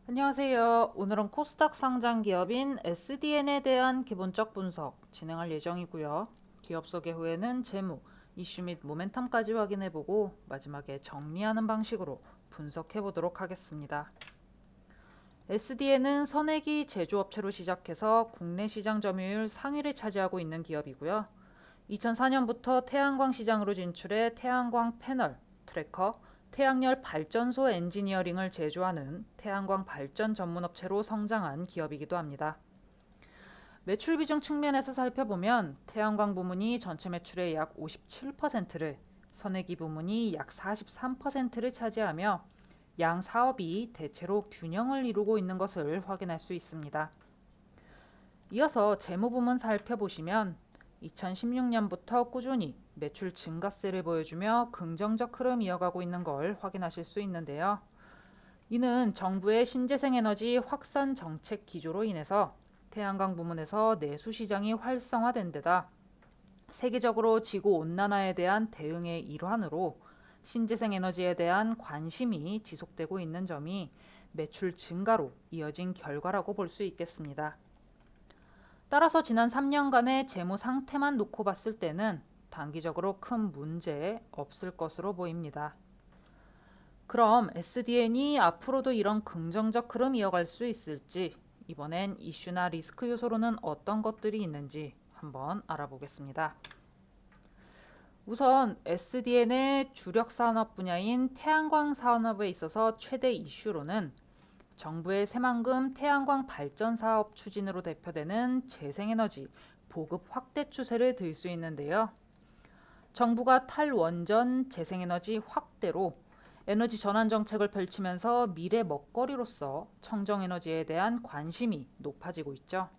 안녕하세요. 오늘은 코스닥 상장 기업인 SDN에 대한 기본적 분석 진행할 예정이고요. 기업 소개 후에는 재무, 이슈 및 모멘텀까지 확인해보고 마지막에 정리하는 방식으로 분석해보도록 하겠습니다. SDN은 선행기 제조업체로 시작해서 국내 시장 점유율 상위를 차지하고 있는 기업이고요. 2004년부터 태양광 시장으로 진출해 태양광 패널, 트래커, 태양열 발전소 엔지니어링을 제조하는 태양광 발전 전문업체로 성장한 기업이기도 합니다. 매출 비중 측면에서 살펴보면 태양광 부문이 전체 매출의 약 57%를, 선행기 부문이 약 43%를 차지하며 양 사업이 대체로 균형을 이루고 있는 것을 확인할 수 있습니다. 이어서 재무 부문 살펴보시면 2016년부터 꾸준히 매출 증가세를 보여주며 긍정적 흐름 이어가고 있는 걸 확인하실 수 있는데요. 이는 정부의 신재생에너지 확산 정책 기조로 인해서 태양광 부문에서 내수 시장이 활성화된 데다 세계적으로 지구 온난화에 대한 대응의 일환으로 신재생에너지에 대한 관심이 지속되고 있는 점이 매출 증가로 이어진 결과라고 볼 수 있겠습니다. 따라서 지난 3년간의 재무 상태만 놓고 봤을 때는 단기적으로 큰 문제 없을 것으로 보입니다. 그럼 SDN이 앞으로도 이런 긍정적 흐름 이어갈 수 있을지, 이번엔 이슈나 리스크 요소로는 어떤 것들이 있는지 한번 알아보겠습니다. 우선 SDN의 주력 산업 분야인 태양광 산업에 있어서 최대 이슈로는 정부의 새만금 태양광 발전 사업 추진으로 대표되는 재생에너지 보급 확대 추세를 들 수 있는데요. 정부가 탈원전 재생에너지 확대로 에너지 전환 정책을 펼치면서 미래 먹거리로서 청정에너지에 대한 관심이 높아지고 있죠.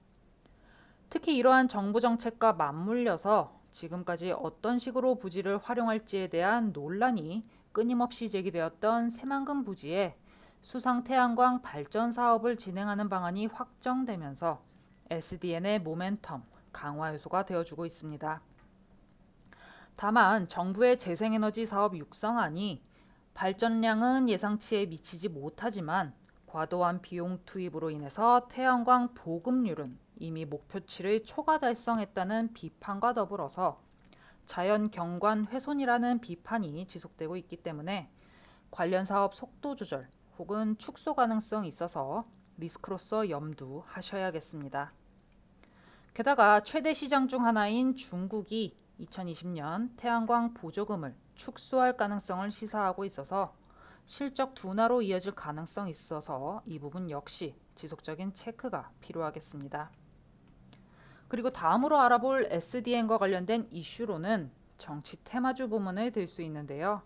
특히 이러한 정부 정책과 맞물려서 지금까지 어떤 식으로 부지를 활용할지에 대한 논란이 끊임없이 제기되었던 새만금 부지에 수상 태양광 발전 사업을 진행하는 방안이 확정되면서 SDN의 모멘텀 강화 요소가 되어주고 있습니다. 다만 정부의 재생에너지 사업 육성안이 발전량은 예상치에 미치지 못하지만 과도한 비용 투입으로 인해서 태양광 보급률은 이미 목표치를 초과 달성했다는 비판과 더불어서 자연 경관 훼손이라는 비판이 지속되고 있기 때문에 관련 사업 속도 조절 혹은 축소 가능성이 있어서 리스크로서 염두하셔야겠습니다. 게다가 최대 시장 중 하나인 중국이 2020년 태양광 보조금을 축소할 가능성을 시사하고 있어서 실적 둔화로 이어질 가능성이 있어서 이 부분 역시 지속적인 체크가 필요하겠습니다. 그리고 다음으로 알아볼 SDN과 관련된 이슈로는 정치 테마주 부문을 들 수 있는데요.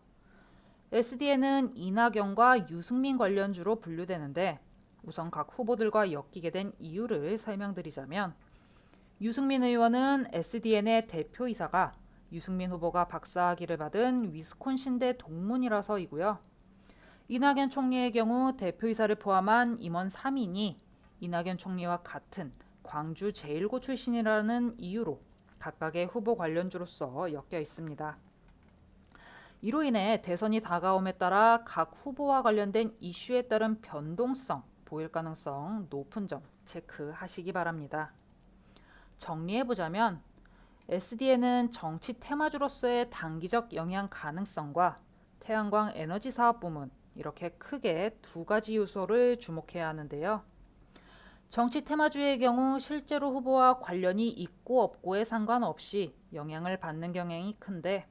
SDN은 이낙연과 유승민 관련주로 분류되는데 우선 각 후보들과 엮이게 된 이유를 설명드리자면 유승민 의원은 SDN의 대표이사가 유승민 후보가 박사학위를 받은 위스콘신대 동문이라서이고요. 이낙연 총리의 경우 대표이사를 포함한 임원 3인이 이낙연 총리와 같은 광주 제1고 출신이라는 이유로 각각의 후보 관련주로서 엮여 있습니다. 이로 인해 대선이 다가옴에 따라 각 후보와 관련된 이슈에 따른 변동성 보일 가능성 높은 점 체크하시기 바랍니다. 정리해보자면 SDN은 정치 테마주로서의 단기적 영향 가능성과 태양광 에너지 사업 부문 이렇게 크게 두 가지 요소를 주목해야 하는데요. 정치 테마주의 경우 실제로 후보와 관련이 있고 없고에 상관없이 영향을 받는 경향이 큰데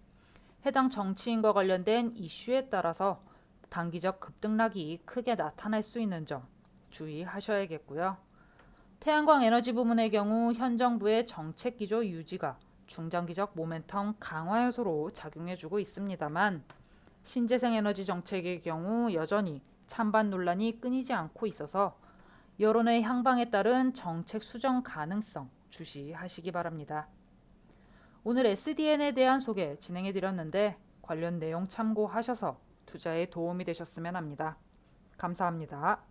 해당 정치인과 관련된 이슈에 따라서 단기적 급등락이 크게 나타날 수 있는 점 주의하셔야겠고요. 태양광 에너지 부문의 경우 현 정부의 정책 기조 유지가 중장기적 모멘텀 강화 요소로 작용해주고 있습니다만 신재생 에너지 정책의 경우 여전히 찬반 논란이 끊이지 않고 있어서 여론의 향방에 따른 정책 수정 가능성 주시하시기 바랍니다. 오늘 SDN에 대한 소개 진행해드렸는데 관련 내용 참고하셔서 투자에 도움이 되셨으면 합니다. 감사합니다.